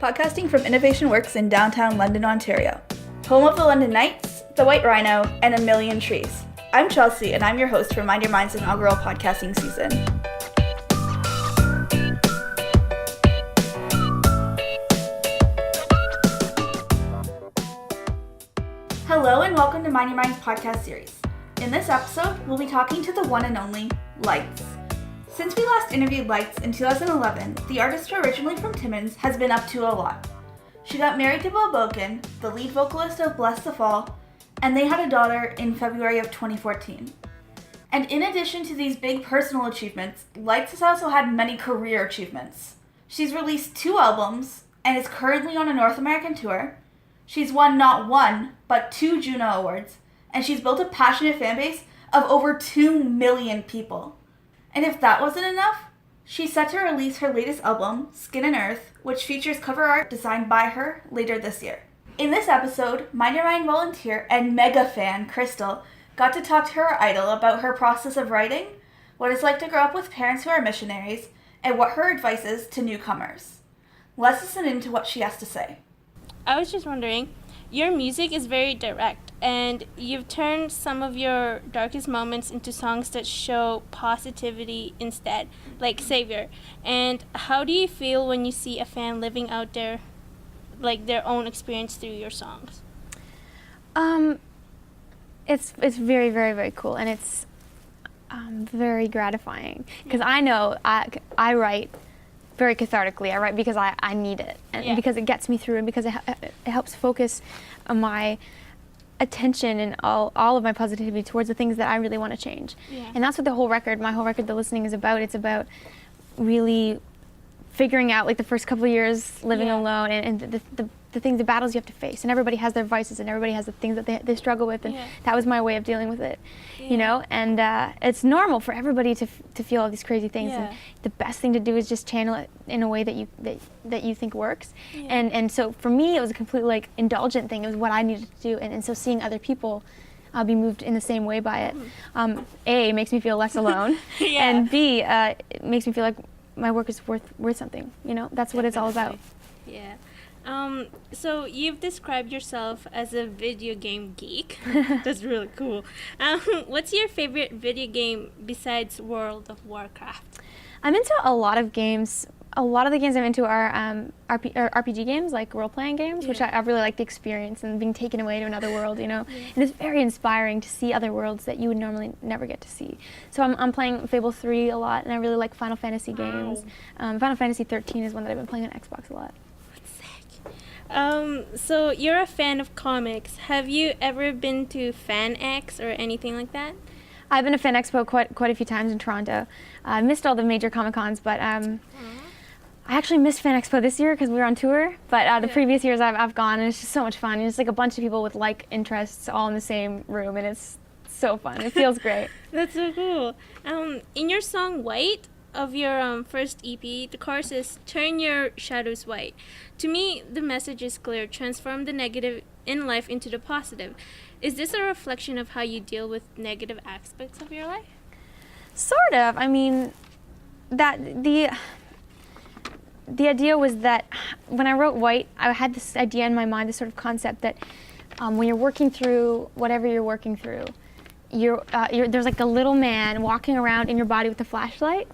podcasting from Innovation Works in downtown London, Ontario, home of the London Knights, the White Rhino, and a million trees. I'm Chelsey, and I'm your host for Mind Your Mind's inaugural podcasting season. Hello, and welcome to Mind Your Mind's podcast series. In this episode, we'll be talking to the one and only Lights. Since we last interviewed Lights in 2011, the artist originally from Timmins has been up to a lot. She got married to Bo Boken, the lead vocalist of Bless the Fall, and they had a daughter in February of 2014. And in addition to these big personal achievements, Lights has also had many career achievements. She's released 2 albums and is currently on a North American tour. She's won not 1, but 2 Juno Awards, and she's built a passionate fan base of over 2 million people. And if that wasn't enough, she's set to release her latest album, Skin and Earth, which features cover art designed by her later this year. In this episode, Mind Your Mind volunteer and mega fan Christel got to talk to her idol about her process of writing, what it's like to grow up with parents who are missionaries, and what her advice is to newcomers. Let's listen into what she has to say. I was just wondering, your music is very direct, and you've turned some of your darkest moments into songs that show positivity instead, like Savior. And how do you feel when you see a fan living out their own experience through your songs? It's very, very, very cool, and it's very gratifying, because I know I write very cathartically. I write because I need it, and because it gets me through, and because it helps focus my attention and all of my positivity towards the things that I really want to change. And that's what my whole record, The Listening, is about. It's about really figuring out, like, the first couple of years living alone, and the things, the battles you have to face. And everybody has their vices, and everybody has the things that they struggle with, and that was my way of dealing with it, you know. And it's normal for everybody to feel all these crazy things, and the best thing to do is just channel it in a way that you think works. And so for me, it was a completely, like, indulgent thing. It was what I needed to do, and so seeing other people be moved in the same way by it, A, makes me feel less alone, and B, it makes me feel like my work is worth something, you know. That's what it's all about. So you've described yourself as a video game geek. That's really cool. What's your favorite video game besides World of Warcraft? I'm into a lot of games. A lot of the games I'm into are RPG games, like role-playing games, which I really like the experience and being taken away to another world, you know. And it's very inspiring to see other worlds that you would normally never get to see. So I'm playing Fable 3 a lot, and I really like Final Fantasy games. Final Fantasy 13 is one that I've been playing on Xbox a lot. So you're a fan of comics. Have you ever been to Fan X or anything like that? I've been to Fan Expo quite a few times in Toronto. I missed all the major Comic Cons, but I actually missed Fan Expo this year because we were on tour. But the previous years I've gone, and it's just so much fun. It's like a bunch of people with like interests all in the same room, and it's so fun. It feels great. That's so cool. In your song White of your first EP, the chorus is "Turn your shadows white." To me, the message is clear: transform the negative in life into the positive. Is this a reflection of how you deal with negative aspects of your life? Sort of. I mean, that the idea was that when I wrote White, I had this idea in my mind, this sort of concept that when you're working through whatever you're working through, there's like a little man walking around in your body with a flashlight.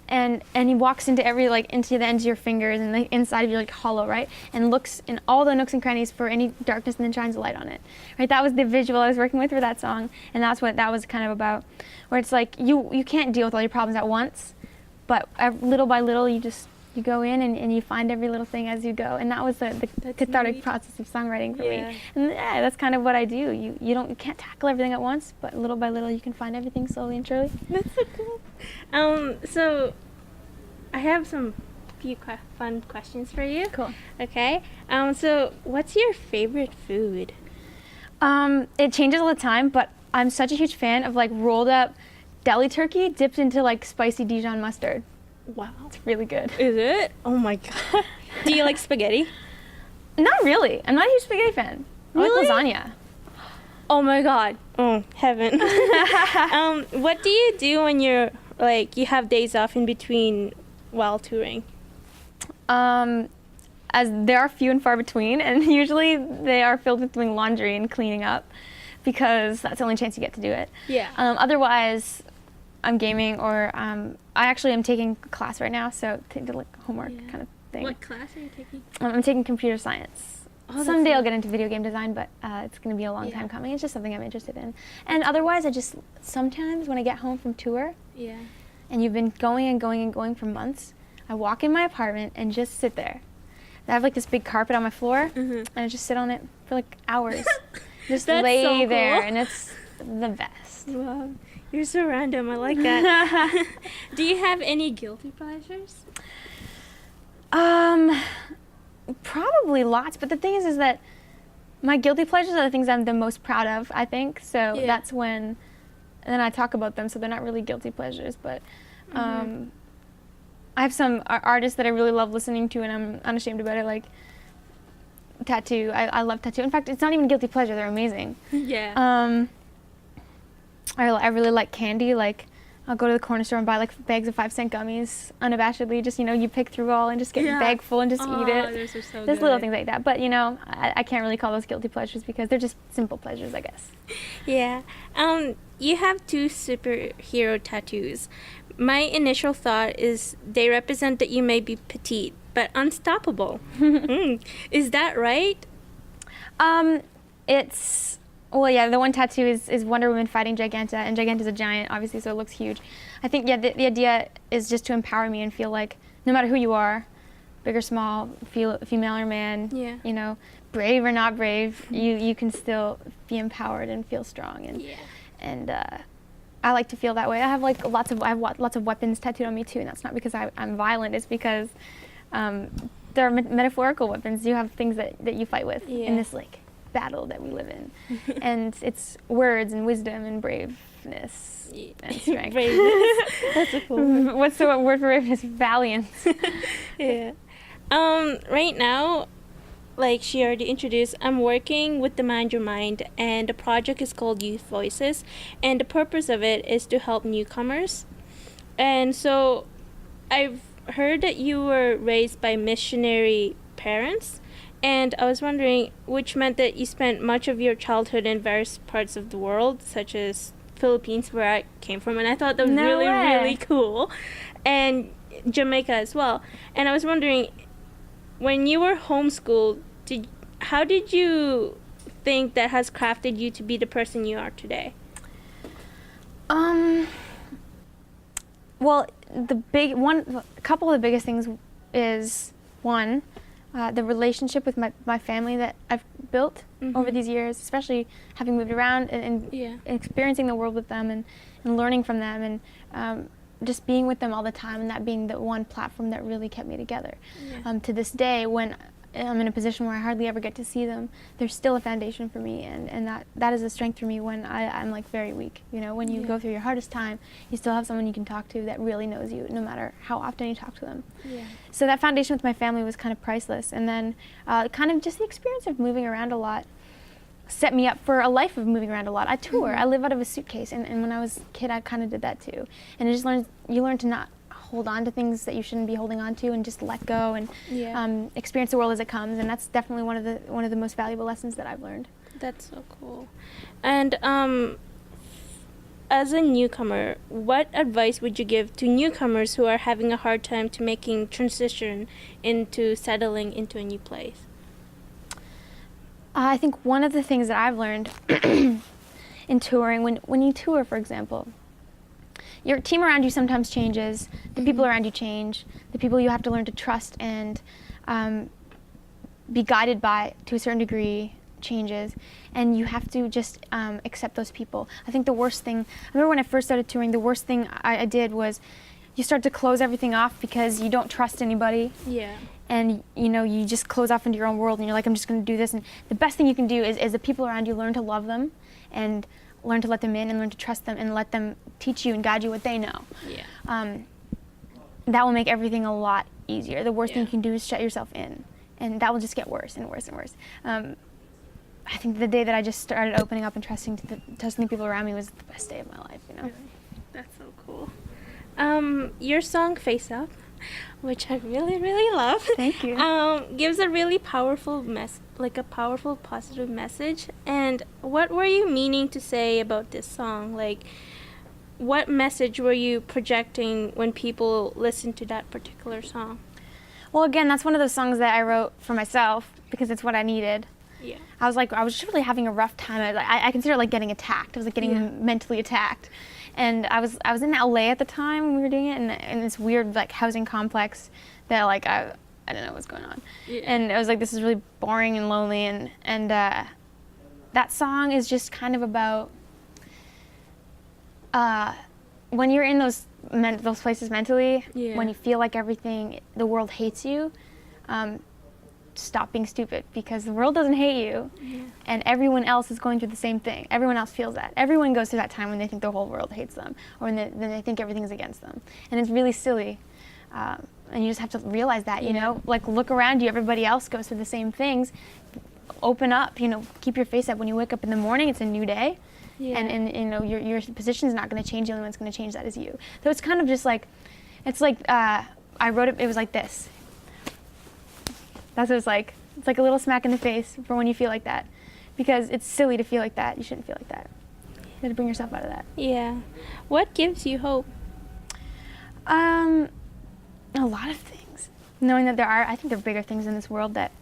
And he walks into into the ends of your fingers, and the inside of you, like, hollow, right? And looks in all the nooks and crannies for any darkness, and then shines a light on it, right? That was the visual I was working with for that song, and that's what that was kind of about. Where it's like you can't deal with all your problems at once, but little by little you go in and you find every little thing as you go, and that was the cathartic process of songwriting for me. And that's kind of what I do. You can't tackle everything at once, but little by little you can find everything slowly and surely. That's so cool. So I have some few fun questions for you. Cool. Okay. So what's your favorite food? It changes all the time, but I'm such a huge fan of, like, rolled up deli turkey dipped into, like, spicy Dijon mustard. Wow. It's really good. Is it? Oh my god. Do you like spaghetti? Not really. I'm not a huge spaghetti fan. Really? I like lasagna. Oh my god. Oh, heaven. What do you do when you're, like, you have days off in between while touring? as they are few and far between, and usually they are filled with doing laundry and cleaning up, because that's the only chance you get to do it. Yeah. Otherwise, I'm gaming, or I actually am taking a class right now, so like homework kind of thing. What class are you taking? I'm taking computer science. Oh, Someday I'll get into video game design, but it's going to be a long time coming. It's just something I'm interested in. And otherwise, I just, sometimes when I get home from tour, and you've been going and going and going for months, I walk in my apartment and just sit there. I have like this big carpet on my floor, and I just sit on it for like hours. Just lay so there, cool. and it's the best. Wow. You're so random. I like that. Do you have any guilty pleasures? Probably lots, but the thing is that my guilty pleasures are the things I'm the most proud of, I think. So that's when, and then I talk about them, so they're not really guilty pleasures, but I have some artists that I really love listening to, and I'm unashamed about it, like Tattoo. I love Tattoo. In fact, it's not even a guilty pleasure, they're amazing. Yeah. I really like candy, like I'll go to the corner store and buy like bags of 5-cent gummies unabashedly. Just, you pick through all and just get a bag full and just eat it. Those are so There's good. little things like that. But, I can't really call those guilty pleasures because they're just simple pleasures, I guess. Yeah. You have 2 superhero tattoos. My initial thought is they represent that you may be petite, but unstoppable. Is that right? The one tattoo is Wonder Woman fighting Giganta, and Giganta's a giant, obviously, so it looks huge. I think, the idea is just to empower me and feel like no matter who you are, big or small, female or man, brave or not brave, you can still be empowered and feel strong. And I like to feel that way. I have lots of weapons tattooed on me too, and that's not because I'm violent. It's because there are metaphorical weapons. You have things that you fight with in this battle that we live in, and it's words and wisdom and braveness and strength. That's a cool one. What's the word for braveness? Valiance. Yeah. Right now, like she already introduced, I'm working with the Mind Your Mind, and the project is called Youth Voices, and the purpose of it is to help newcomers. And so I've heard that you were raised by missionary parents, and I was wondering, which meant that you spent much of your childhood in various parts of the world, such as Philippines, where I came from, and I thought that was really cool, and Jamaica as well. And I was wondering, when you were homeschooled, how did you think that has crafted you to be the person you are today? Well, a couple of the biggest things is one, the relationship with my family that I've built over these years, especially having moved around and experiencing the world with them and learning from them, and just being with them all the time, and that being the one platform that really kept me together. To this day, when I'm in a position where I hardly ever get to see them, there's still a foundation for me, and that is a strength for me when I'm very weak. When you go through your hardest time, you still have someone you can talk to that really knows you, no matter how often you talk to them. So that foundation with my family was kind of priceless, and then kind of just the experience of moving around a lot set me up for a life of moving around a lot. I tour. I live out of a suitcase, and when I was a kid, I kind of did that too. And you learn to not hold on to things that you shouldn't be holding on to, and just let go and experience the world as it comes. And that's definitely one of the most valuable lessons that I've learned. That's so cool. And as a newcomer, what advice would you give to newcomers who are having a hard time to making transition into settling into a new place? I think one of the things that I've learned in touring, when you tour, for example, your team around you sometimes changes, the people around you change, the people you have to learn to trust and be guided by to a certain degree changes, and you have to just accept those people. I think the worst thing, I remember when I first started touring, the worst thing I did was you start to close everything off because you don't trust anybody. And you just close off into your own world, and you're like, I'm just going to do this. And the best thing you can do is the people around you, learn to love them and learn to let them in and learn to trust them and let them teach you and guide you what they know. That will make everything a lot easier. The worst thing you can do is shut yourself in, and that will just get worse and worse and worse. I think the day that I just started opening up and trusting the people around me was the best day of my life. That's so cool. Your song Face Up, which I really, really love. Thank you. Gives a really powerful powerful, positive message. And what were you meaning to say about this song? Like, what message were you projecting when people listened to that particular song? Well, again, that's one of those songs that I wrote for myself because it's what I needed. Yeah. I was just really having a rough time. I consider it like getting attacked. I was like getting mentally attacked. And I was in LA at the time when we were doing it, in this weird like housing complex that like I don't know what's going on. Yeah. And I was like, this is really boring and lonely, and that song is just kind of about when you're in those places mentally, when you feel like the world hates you, stop being stupid, because the world doesn't hate you, and everyone else is going through the same thing. Everyone else feels that. Everyone goes through that time when they think the whole world hates them, or when they think everything's against them, and it's really silly. And you just have to realize that, you know, like look around you. Everybody else goes through the same things. Open up, you know, keep your face up. When you wake up in the morning, it's a new day. Yeah. And you know, your position is not going to change. The only one that's going to change that is you. So it's kind of just like, it's like, I wrote it was like this. That's what it's like. It's like a little smack in the face for when you feel like that. Because it's silly to feel like that. You shouldn't feel like that. You have to bring yourself out of that. Yeah. What gives you hope? A lot of things. Knowing that I think there are bigger things in this world that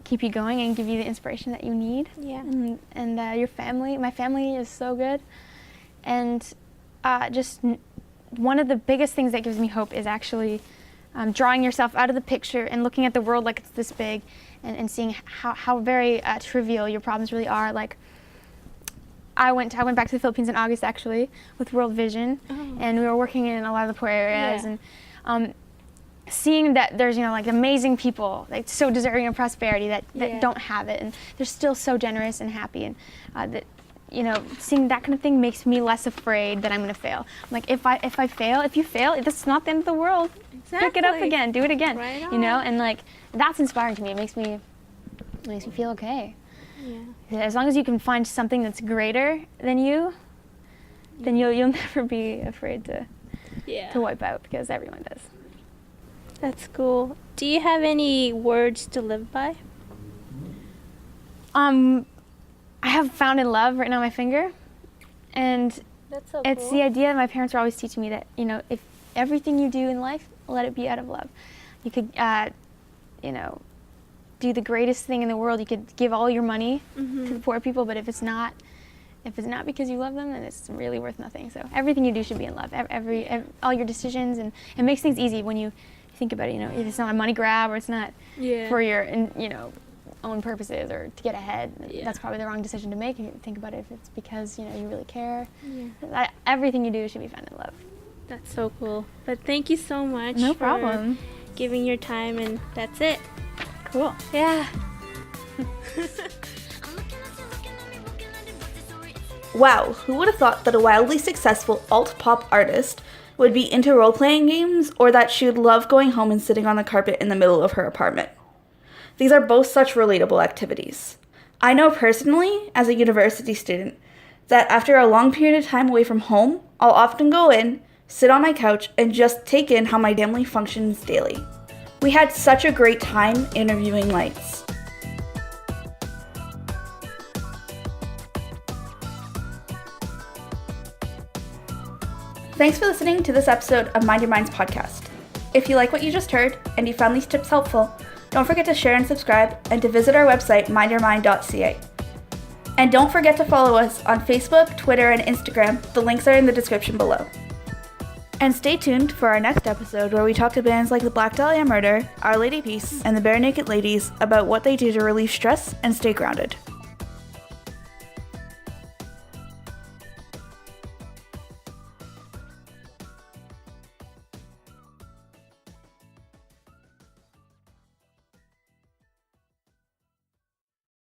keep you going and give you the inspiration that you need. Yeah. And your family. My family is so good. And just one of the biggest things that gives me hope is actually drawing yourself out of the picture and looking at the world like it's this big, and seeing how very trivial your problems really are. Like, I went back to the Philippines in August actually with World Vision, and we were working in a lot of the poor areas, and seeing that there's, you know, like amazing people like so deserving of prosperity that don't have it, and they're still so generous and happy, and that, you know, seeing that kind of thing makes me less afraid that I'm going to fail. I'm like, if you fail, this is not the end of the world. Exactly. Pick it up again, do it again. Right on. You know, and like that's inspiring to me. It makes me feel okay. Yeah. As long as you can find something that's greater than you, then you'll never be afraid to wipe out, because everyone does. That's cool. Do you have any words to live by? I have found in love written on my finger, and that's so it's cool. the idea that my parents were always teaching me, that, you know, if everything you do in life, let it be out of love. You could, you know, do the greatest thing in the world. You could give all your money to the poor people, but if it's not because you love them, then it's really worth nothing. So everything you do should be in love. All your decisions, and it makes things easy when you think about it. You know, if it's not a money grab, or it's not for your, you know, own purposes or to get ahead, that's probably the wrong decision to make. You think about it if it's because, you know, you really care. Everything you do should be found in love. That's so cool. But thank you so much. No problem. For giving your time, and that's it. Cool. Yeah. Wow, who would have thought that a wildly successful alt-pop artist would be into role-playing games, or that she would love going home and sitting on the carpet in the middle of her apartment? These are both such relatable activities. I know personally, as a university student, that after a long period of time away from home, I'll often go in, sit on my couch, and just take in how my family functions daily. We had such a great time interviewing Lights. Thanks for listening to this episode of Mind Your Mind's podcast. If you like what you just heard and you found these tips helpful, don't forget to share and subscribe, and to visit our website, mindyourmind.ca. And don't forget to follow us on Facebook, Twitter, and Instagram. The links are in the description below. And stay tuned for our next episode, where we talk to bands like the Black Dahlia Murder, Our Lady Peace, and the Bare Naked Ladies about what they do to relieve stress and stay grounded.